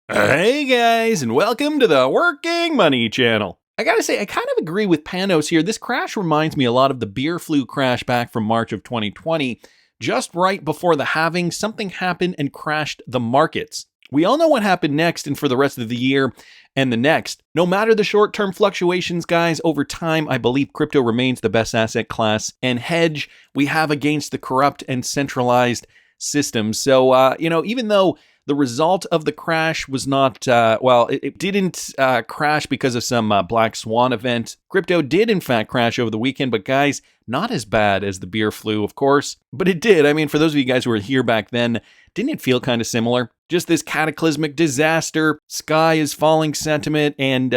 Hey guys, and welcome to the Working Money Channel. I gotta say, I kind of agree with Panos here. This crash reminds me a lot of the beer flu crash back from March of 2020. Just right before the halving, something happened and crashed the markets. We all know what happened next and for the rest of the year and the next. No matter the short-term fluctuations, guys, over time, I believe crypto remains the best asset class and hedge we have against the corrupt and centralized systems. So, even though the result of the crash was not, it didn't crash because of some black swan event. Crypto did, in fact, crash over the weekend, but guys, not as bad as the beer flu, of course. But it did. I mean, for those of you guys who were here back then, didn't it feel kind of similar? Just this cataclysmic disaster, sky is falling sentiment, and,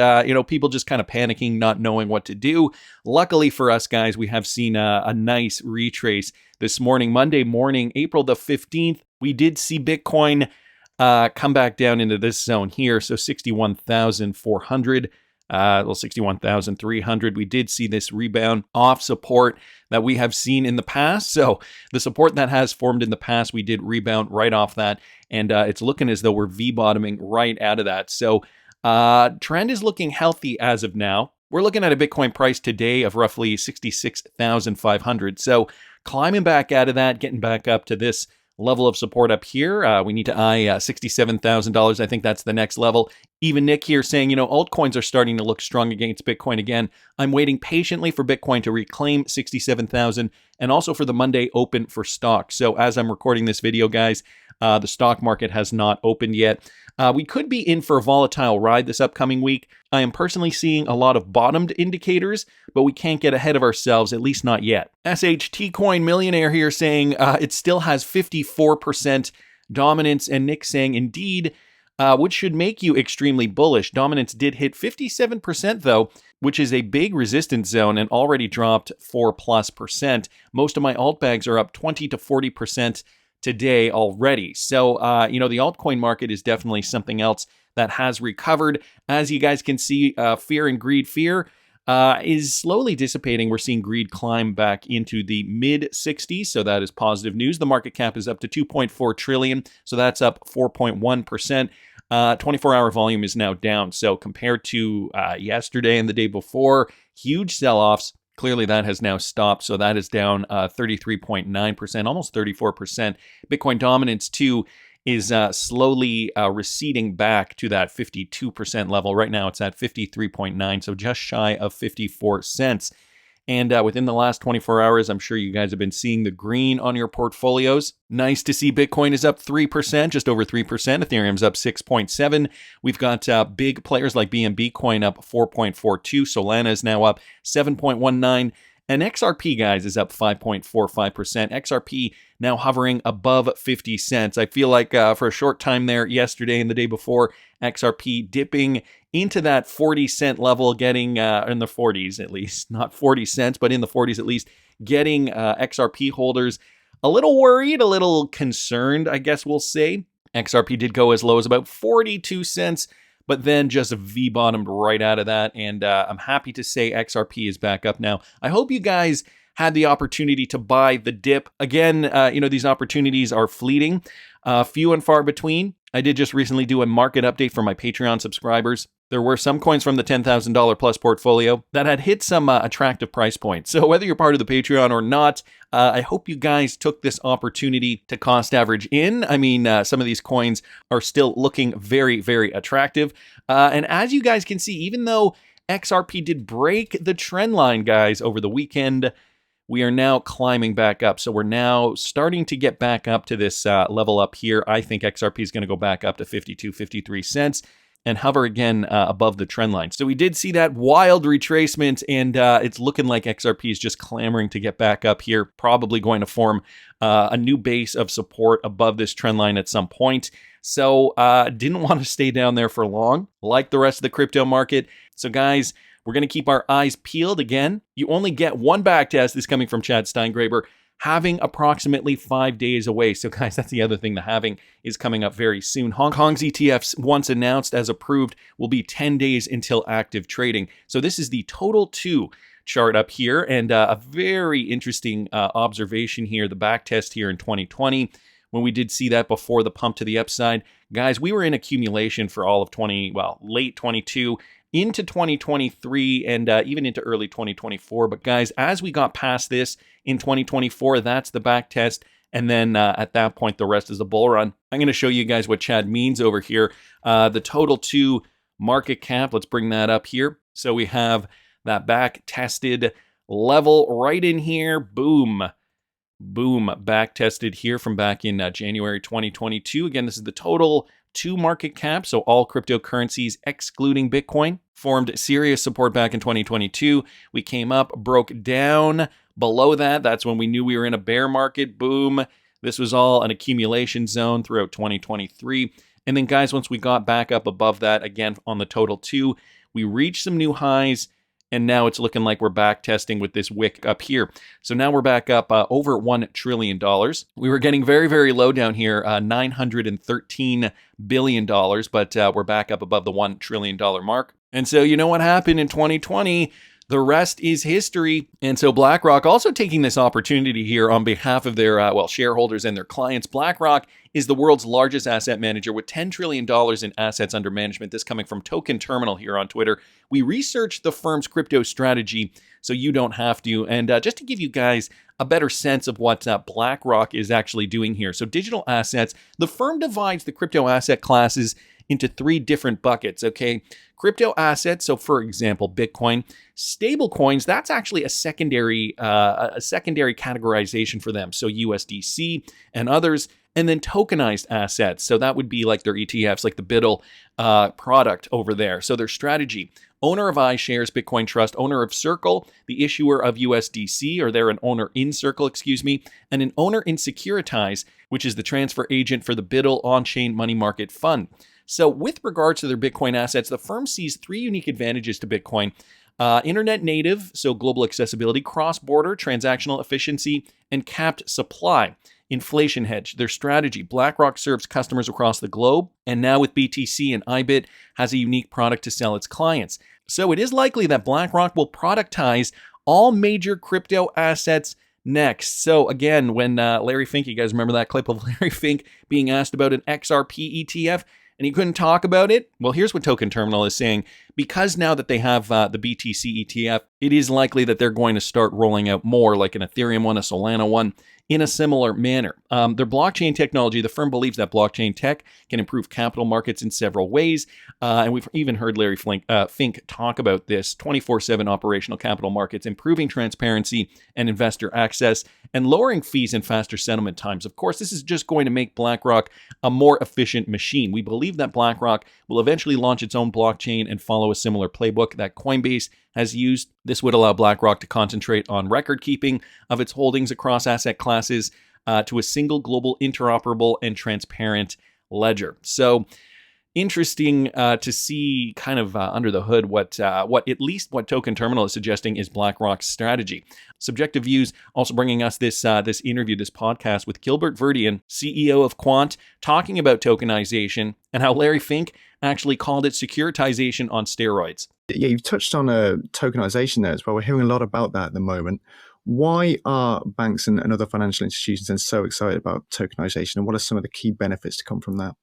people just kind of panicking, not knowing what to do. Luckily for us, guys, we have seen a nice retrace this morning, Monday morning, April the 15th. We did see Bitcoin come back down into this zone here. So 61,400, 61,300. We did see this rebound off support that we have seen in the past. So the support that has formed in the past, we did rebound right off that. And it's looking as though we're V-bottoming right out of that. So trend is looking healthy as of now. We're looking at a Bitcoin price today of roughly 66,500. So climbing back out of that, getting back up to this level of support up here. We need to eye $67,000. I think that's the next level. Even Nick here saying, altcoins are starting to look strong against Bitcoin again. I'm waiting patiently for Bitcoin to reclaim 67,000 and also for the Monday open for stock. So as I'm recording this video, guys, the stock market has not opened yet. We could be in for a volatile ride this upcoming week. I am personally seeing a lot of bottomed indicators, but we can't get ahead of ourselves, at least not yet. SHT Coin Millionaire here saying it still has 54% dominance, and Nick saying, indeed, which should make you extremely bullish. Dominance did hit 57% though, which is a big resistance zone and already dropped 4+%. Most of my alt bags are up 20 to 40% today already. So, the altcoin market is definitely something else that has recovered. As you guys can see, fear and greed. Fear is slowly dissipating. We're seeing greed climb back into the mid 60s. So that is positive news. The market cap is up to 2.4 trillion. So that's up 4.1%. 24-hour volume is now down. So compared to yesterday and the day before, huge sell-offs. Clearly, that has now stopped, so that is down 33.9%, almost 34%. Bitcoin dominance, too, is slowly receding back to that 52% level. Right now, it's at 53.9, so just shy of 54 cents. And within the last 24 hours, I'm sure you guys have been seeing the green on your portfolios. Nice to see Bitcoin is up 3%, just over 3%. Ethereum's up 6.7%. We've got big players like BNB Coin up 4.42%. Solana is now up 7.19%. And XRP, guys, is up 5.45%. XRP now hovering above 50 cents. I feel like for a short time there yesterday and the day before, XRP dipping into that 40-cent level, getting in the 40s at least, not 40 cents, but in the 40s at least, getting XRP holders a little worried, a little concerned, I guess we'll say. XRP did go as low as about 42 cents, but then just V-bottomed right out of that. And I'm happy to say XRP is back up now. I hope you guys had the opportunity to buy the dip. Again, these opportunities are fleeting, few and far between. I did just recently do a market update for my Patreon subscribers. There were some coins from the $10,000 plus portfolio that had hit some attractive price points. So whether you're part of the Patreon or not, I hope you guys took this opportunity to cost average in. I mean, some of these coins are still looking very, very attractive. And as you guys can see, even though XRP did break the trend line, guys, over the weekend, we are now climbing back up. So we're now starting to get back up to this level up here. I think XRP is going to go back up to 52, 53 cents. And hover again above the trend line. So we did see that wild retracement, and it's looking like XRP is just clamoring to get back up here, probably going to form a new base of support above this trend line at some point. So didn't want to stay down there for long, like the rest of the crypto market. So guys, we're going to keep our eyes peeled again. You only get one back test. This coming from Chad Steingraber. Halving approximately 5 days away. So guys, that's the other thing. The halving is coming up very soon. Hong Kong's ETFs, once announced as approved, will be 10 days until active trading. So this is the total 2 chart up here, and a very interesting observation here. The back test here in 2020 when we did see that before the pump to the upside. Guys, we were in accumulation for all of late 22 into 2023 and even into early 2024. But guys, as we got past this in 2024, that's the back test. And then at that point, the rest is the bull run. I'm going to show you guys what Chad means over here. The total 2 market cap, let's bring that up here. So we have that back tested level right in here. Boom. Boom. Back tested here from back in January 2022. Again, this is the total 2 market cap. So all cryptocurrencies excluding Bitcoin. Formed serious support back in 2022. We came up, broke down below that. That's when we knew we were in a bear market. Boom. This was all an accumulation zone throughout 2023. And then guys, once we got back up above that, again, on the total 2, we reached some new highs. And now it's looking like we're back testing with this wick up here. So now we're back up over $1 trillion. We were getting very, very low down here, $913 billion, but we're back up above the $1 trillion mark. And so you know what happened in 2020? The rest is history. And so BlackRock also taking this opportunity here on behalf of their shareholders and their clients. BlackRock is the world's largest asset manager with $10 trillion in assets under management. This coming from Token Terminal here on Twitter. We researched the firm's crypto strategy so you don't have to. And just to give you guys a better sense of what BlackRock is actually doing here. So digital assets, the firm divides the crypto asset classes into 3 different buckets, okay? Crypto assets, so for example, Bitcoin. Stable coins, that's actually a secondary categorization for them. So USDC and others. And then tokenized assets. So that would be like their ETFs, like the BITRUE product over there. So their strategy. Owner of iShares Bitcoin Trust, owner of Circle, the issuer of USDC, or they're an owner in Circle, and an owner in Securitize, which is the transfer agent for the BITRUE on-chain money market fund. So with regards to their Bitcoin assets, the firm sees 3 unique advantages to Bitcoin. Internet native, so global accessibility, cross-border, transactional efficiency, and capped supply. Inflation hedge, their strategy. BlackRock serves customers across the globe, and now with BTC and IBIT has a unique product to sell its clients. So it is likely that BlackRock will productize all major crypto assets next. So again, when Larry Fink, you guys remember that clip of Larry Fink being asked about an XRP ETF? And he couldn't talk about it? Well, here's what Token Terminal is saying. Because now that they have the BTC ETF, it is likely that they're going to start rolling out more, like an Ethereum one, a Solana one, in a similar manner. Their blockchain technology, the firm believes that blockchain tech can improve capital markets in several ways. And we've even heard Larry Fink talk about this, 24/7 operational capital markets, improving transparency and investor access, and lowering fees and faster settlement times. Of course, this is just going to make BlackRock a more efficient machine. We believe that BlackRock will eventually launch its own blockchain and follow a similar playbook that Coinbase has used. This would allow BlackRock to concentrate on record keeping of its holdings across asset classes to a single global interoperable and transparent ledger. So interesting to see kind of under the hood what at least what Token Terminal is suggesting is BlackRock's strategy. Subjective Views also bringing us this interview, this podcast with Gilbert Verdian, CEO of Quant, talking about tokenization and how Larry Fink actually called it securitization on steroids. Yeah, you've touched on tokenization there as well. We're hearing a lot about that at the moment. Why are banks and other financial institutions then so excited about tokenization, and what are some of the key benefits to come from that?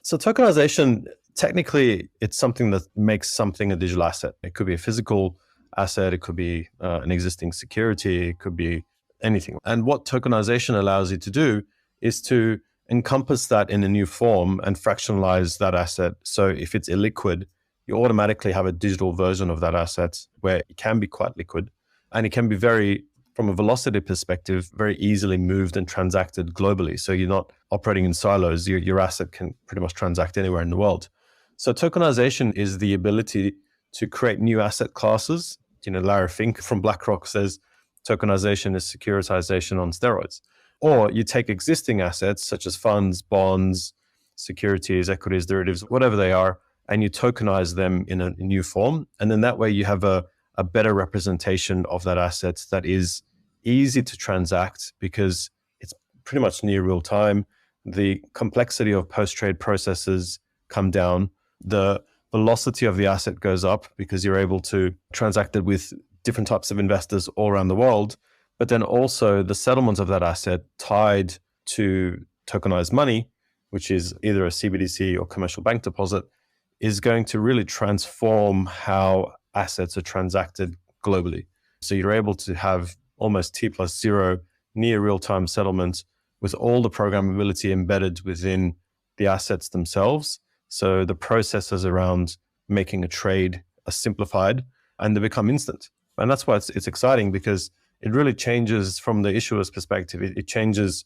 So tokenization, technically, it's something that makes something a digital asset. It could be a physical asset, it could be an existing security, it could be anything. And what tokenization allows you to do is to encompass that in a new form and fractionalize that asset. So if it's illiquid, you automatically have a digital version of that asset where it can be quite liquid, and it can be very, from a velocity perspective, very easily moved and transacted globally. So you're not operating in silos. Your asset can pretty much transact anywhere in the world. So tokenization is the ability to create new asset classes. Larry Fink from BlackRock says tokenization is securitization on steroids. Or you take existing assets such as funds, bonds, securities, equities, derivatives, whatever they are, and you tokenize them in a new form. And then that way you have a better representation of that asset that is easy to transact because it's pretty much near real time. The complexity of post-trade processes come down. The velocity of the asset goes up because you're able to transact it with different types of investors all around the world. But then also the settlement of that asset tied to tokenized money, which is either a CBDC or commercial bank deposit, is going to really transform how assets are transacted globally. So you're able to have almost T+0 near real-time settlement with all the programmability embedded within the assets themselves. So the processes around making a trade are simplified and they become instant. And that's why it's exciting, because it really changes from the issuer's perspective. It changes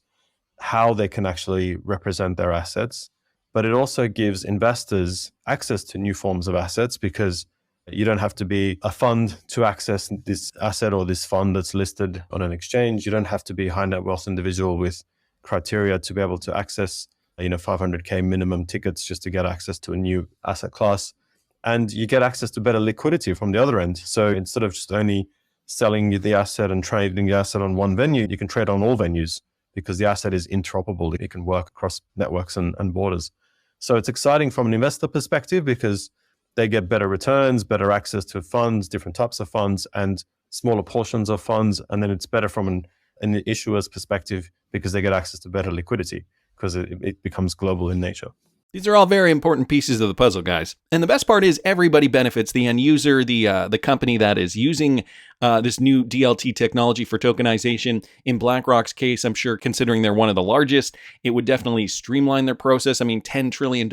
how they can actually represent their assets, but it also gives investors access to new forms of assets, because you don't have to be a fund to access this asset or this fund that's listed on an exchange. You don't have to be a high net wealth individual with criteria to be able to access, 500K minimum tickets just to get access to a new asset class. And you get access to better liquidity from the other end. So instead of just only selling the asset and trading the asset on one venue, you can trade on all venues because the asset is interoperable. It can work across networks and borders. So it's exciting from an investor perspective because they get better returns, better access to funds, different types of funds, and smaller portions of funds. And then it's better from an issuer's perspective because they get access to better liquidity because it becomes global in nature. These are all very important pieces of the puzzle, guys. And the best part is everybody benefits: the end user, the company that is using this new DLT technology for tokenization. In BlackRock's case, I'm sure, considering they're one of the largest, it would definitely streamline their process. I mean, $10 trillion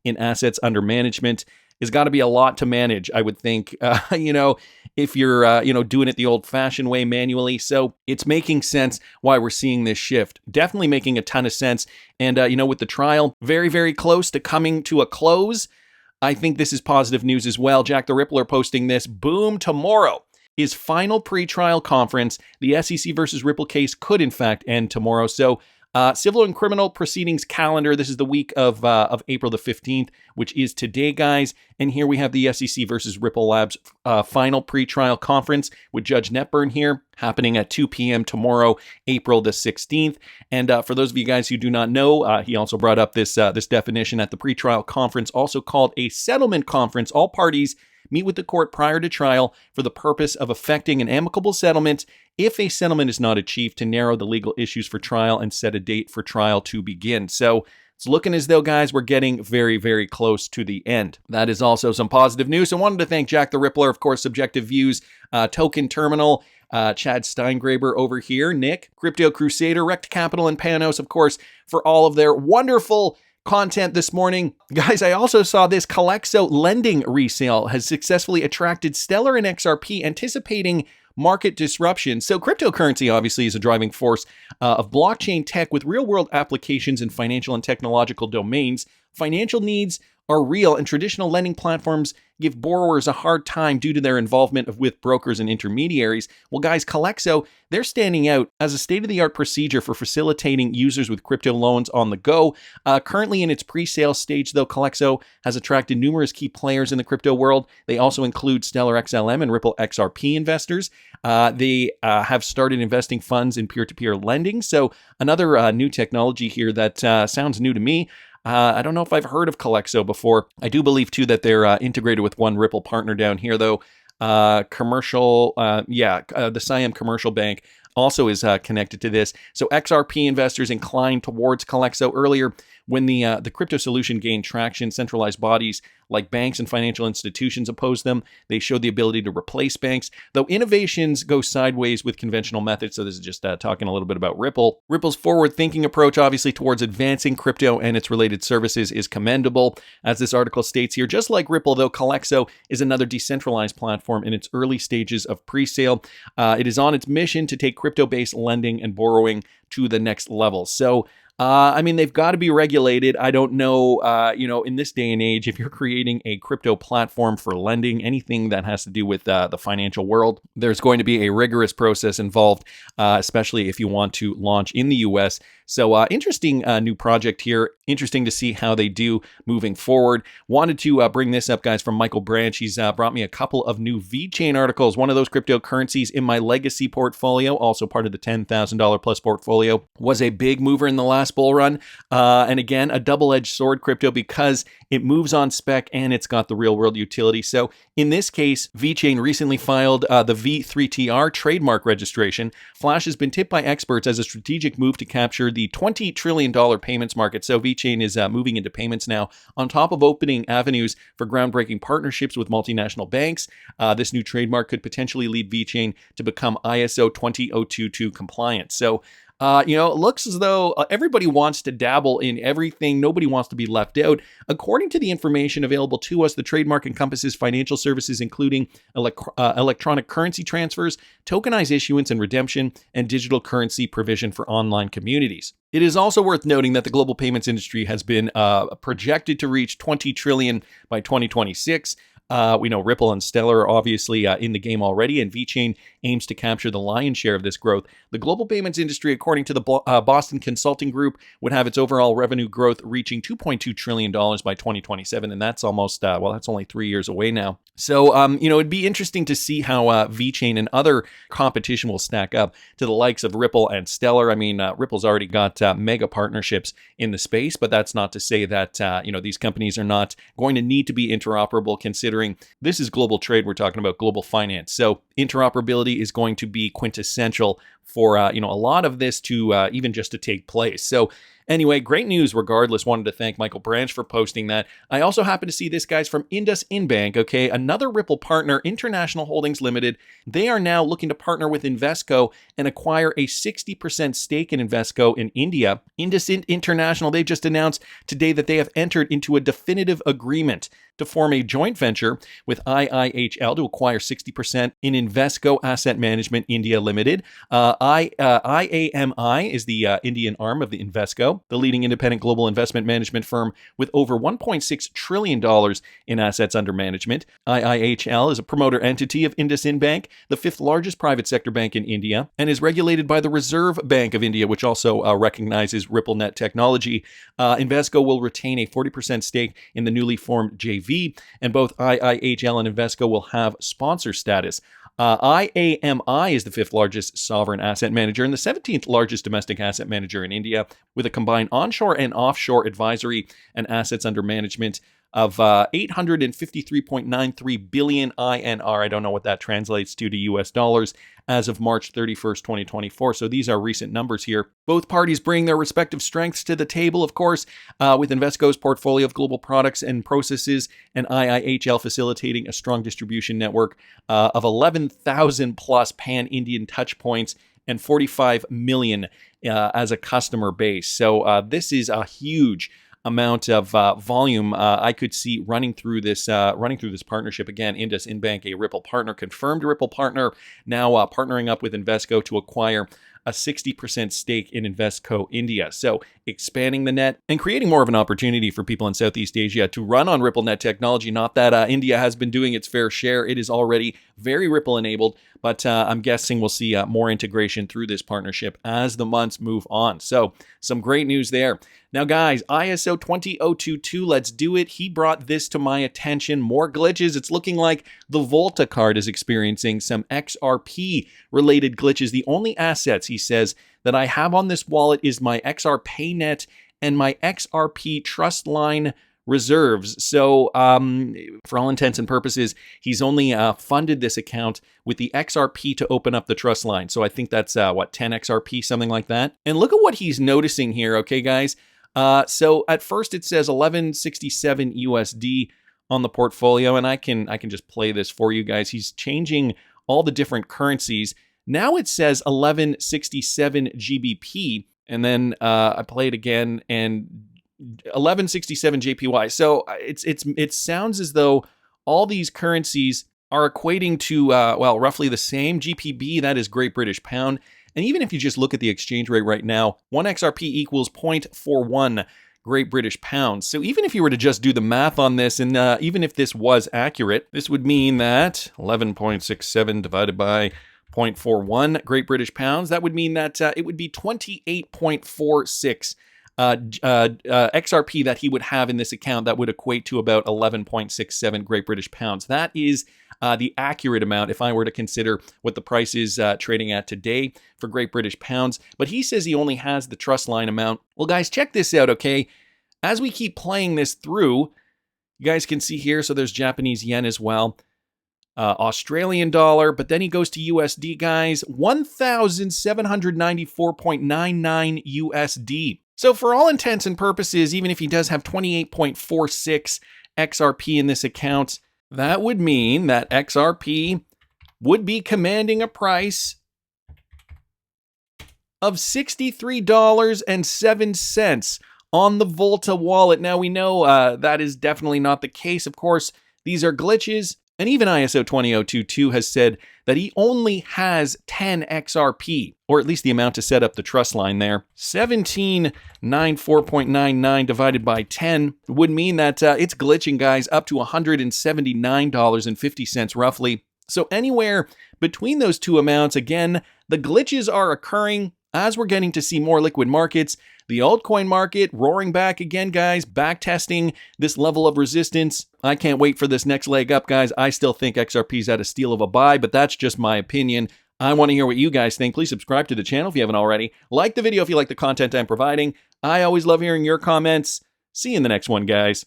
in assets under management has got to be a lot to manage, I would think, if you're, doing it the old-fashioned way manually. So it's making sense why we're seeing this shift. Definitely making a ton of sense. And, with the trial very, very close to coming to a close, I think this is positive news as well. Jack the Rippler posting this. Boom, tomorrow is final pre-trial conference. The SEC versus Ripple case could, in fact, end tomorrow. So civil and criminal proceedings calendar. This is the week of April the 15th, which is today, guys. And here we have the SEC versus Ripple Labs final pretrial conference with Judge Netburn here, happening at 2 p.m. tomorrow, April the 16th. And for those of you guys who do not know, he also brought up this definition at the pretrial conference, also called a settlement conference. All parties meet with the court prior to trial for the purpose of effecting an amicable settlement if a settlement is not achieved, to narrow the legal issues for trial and set a date for trial to begin. So it's looking as though, guys, we're getting very, very close to the end. That is also some positive news. I wanted to thank Jack the Rippler, of course, Subjective Views, Token Terminal, Chad Steingraber over here, Nick, Crypto Crusader, Rect Capital, and Panos, of course, for all of their wonderful content this morning. Guys, I also saw this Calexo lending resale has successfully attracted Stellar and XRP, anticipating market disruption. So cryptocurrency obviously is a driving force of blockchain tech with real-world applications in financial and technological domains. Financial needs are real, and traditional lending platforms give borrowers a hard time due to their involvement with brokers and intermediaries. Well, guys, Calexo, they're standing out as a state-of-the-art procedure for facilitating users with crypto loans on the go. Currently in its pre-sale stage, though, Calexo has attracted numerous key players in the crypto world. They also include Stellar XLM and Ripple XRP investors. They have started investing funds in peer-to-peer lending. So another new technology here that sounds new to me. I don't know if I've heard of Calexo before. I do believe, too, that they're integrated with one Ripple partner down here, though. The Siam Commercial Bank also is connected to this. So XRP investors inclined towards Calexo. Earlier, when the crypto solution gained traction, centralized bodies like banks and financial institutions opposed them. They showed the ability to replace banks, though innovations go sideways with conventional methods. So this is just talking a little bit about Ripple. Ripple's forward-thinking approach, obviously, towards advancing crypto and its related services is commendable. As this article states here, just like Ripple, though, Calexo is another decentralized platform in its early stages of pre-sale. It is on its mission to take crypto-based lending and borrowing to the next level. So, they've got to be regulated. I don't know, in this day and age, if you're creating a crypto platform for lending, anything that has to do with the financial world, there's going to be a rigorous process involved, especially if you want to launch in the US. So interesting new project here. Interesting to see how they do moving forward. Wanted to bring this up, guys, from Michael Branch. He's brought me a couple of new VeChain articles. One of those cryptocurrencies in my legacy portfolio, also part of the $10,000 plus portfolio, was a big mover in the last bull run. And again, a double-edged sword crypto because it moves on spec and it's got the real-world utility. So in this case, VeChain recently filed the V3TR trademark registration. Flash has been tipped by experts as a strategic move to capture the the $20 trillion payments market. So VeChain is moving into payments now, on top of opening avenues for groundbreaking partnerships with multinational banks. This new trademark could potentially lead VeChain to become ISO 20022 compliant. So it looks as though everybody wants to dabble in everything. Nobody wants to be left out. According to the information available to us, the trademark encompasses financial services, including electronic currency transfers, tokenized issuance and redemption, and digital currency provision for online communities. It is also worth noting that the global payments industry has been projected to reach $20 trillion by 2026. We know Ripple and Stellar are obviously in the game already, and VeChain aims to capture the lion's share of this growth. The global payments industry, according to the Boston Consulting Group, would have its overall revenue growth reaching $2.2 trillion by 2027, and that's almost, that's only 3 years away now. So, it'd be interesting to see how VeChain and other competition will stack up to the likes of Ripple and Stellar. I mean, Ripple's already got mega partnerships in the space, but that's not to say that, these companies are not going to need to be interoperable, considering this is global trade. We're talking about global finance. So interoperability is going to be quintessential for, a lot of this to even just to take place. So anyway, great news regardless. Wanted to thank Michael Branch for posting that. I also happen to see this, guys, from Indus Inbank, okay? Another Ripple partner, International Holdings Limited. They are now looking to partner with Invesco and acquire a 60% stake in Invesco in India. Indus International, they've just announced today that they have entered into a definitive agreement to form a joint venture with IIHL to acquire 60% in Invesco Asset Management India Limited. IAMI is the Indian arm of the Invesco, the leading independent global investment management firm with over $1.6 trillion in assets under management. IIHL is a promoter entity of Indus Bank, the fifth largest private sector bank in India, and is regulated by the Reserve Bank of India, which also recognizes RippleNet technology. Invesco will retain a 40% stake in the newly formed JV, and both IIHL and Invesco will have sponsor status. IAMI is the fifth largest sovereign asset manager and the 17th largest domestic asset manager in India, with a combined onshore and offshore advisory and assets under management of 853.93 billion INR. I don't know what that translates to US dollars as of March 31st, 2024. So these are recent numbers here. Both parties bring their respective strengths to the table, of course, with Invesco's portfolio of global products and processes and IIHL facilitating a strong distribution network of 11,000 plus pan-Indian touch points and 45 million as a customer base. So this is a huge amount of volume I could see running through this partnership. Again, Indus Inbank, a Ripple partner, confirmed Ripple partner, now partnering up with Invesco to acquire a 60% stake in Invesco India. So expanding the net and creating more of an opportunity for people in Southeast Asia to run on RippleNet technology. Not that India has been doing its fair share. It is already very Ripple enabled, but I'm guessing we'll see more integration through this partnership as the months move on. So some great news there. Now, guys, ISO 20022, let's do it. He brought this to my attention. More glitches. It's looking like the Volta card is experiencing some XRP related glitches. The only assets, he says, that I have on this wallet is my XRP net and my XRP trust line reserves. So for all intents and purposes, he's only funded this account with the XRP to open up the trust line. So I think that's 10 XRP, something like that. And look at what he's noticing here, okay, guys? So at first it says 1167 USD on the portfolio, and I can just play this for you guys. He's changing all the different currencies. Now it says 1167 GBP, and then I play it again, and 1167 JPY. So it sounds as though all these currencies are equating to roughly the same. GPB, that is Great British Pound. And even if you just look at the exchange rate right now, 1 XRP equals 0.41 Great British Pounds. So even if you were to just do the math on this, and even if this was accurate, this would mean that 11.67 divided by 0.41 Great British Pounds, that would mean that it would be 28.46 XRP that he would have in this account. That would equate to about 11.67 Great British Pounds. That is the accurate amount if I were to consider what the price is trading at today for Great British Pounds. But he says he only has the trust line amount. Well, guys, check this out, okay? As we keep playing this through, you guys can see here, so there's Japanese yen as well. Australian dollar, but then he goes to USD, guys, 1,794.99 USD. So for all intents and purposes, even if he does have 28.46 XRP in this account, that would mean that XRP would be commanding a price of $63.07 on the Volta wallet. Now we know that is definitely not the case. Of course, these are glitches. And even ISO 20022 has said that he only has 10 XRP, or at least the amount to set up the trust line there. 1794.99 divided by 10 would mean that it's glitching, guys, up to $179.50 roughly. So anywhere between those two amounts, again, the glitches are occurring as we're getting to see more liquid markets. The altcoin market roaring back again, guys, back testing this level of resistance. I can't wait for this next leg up, guys. I still think XRP is at a steal of a buy, but that's just my opinion. I want to hear what you guys think. Please subscribe to the channel if you haven't already. Like the video if you like the content I'm providing. I always love hearing your comments. See you in the next one, guys.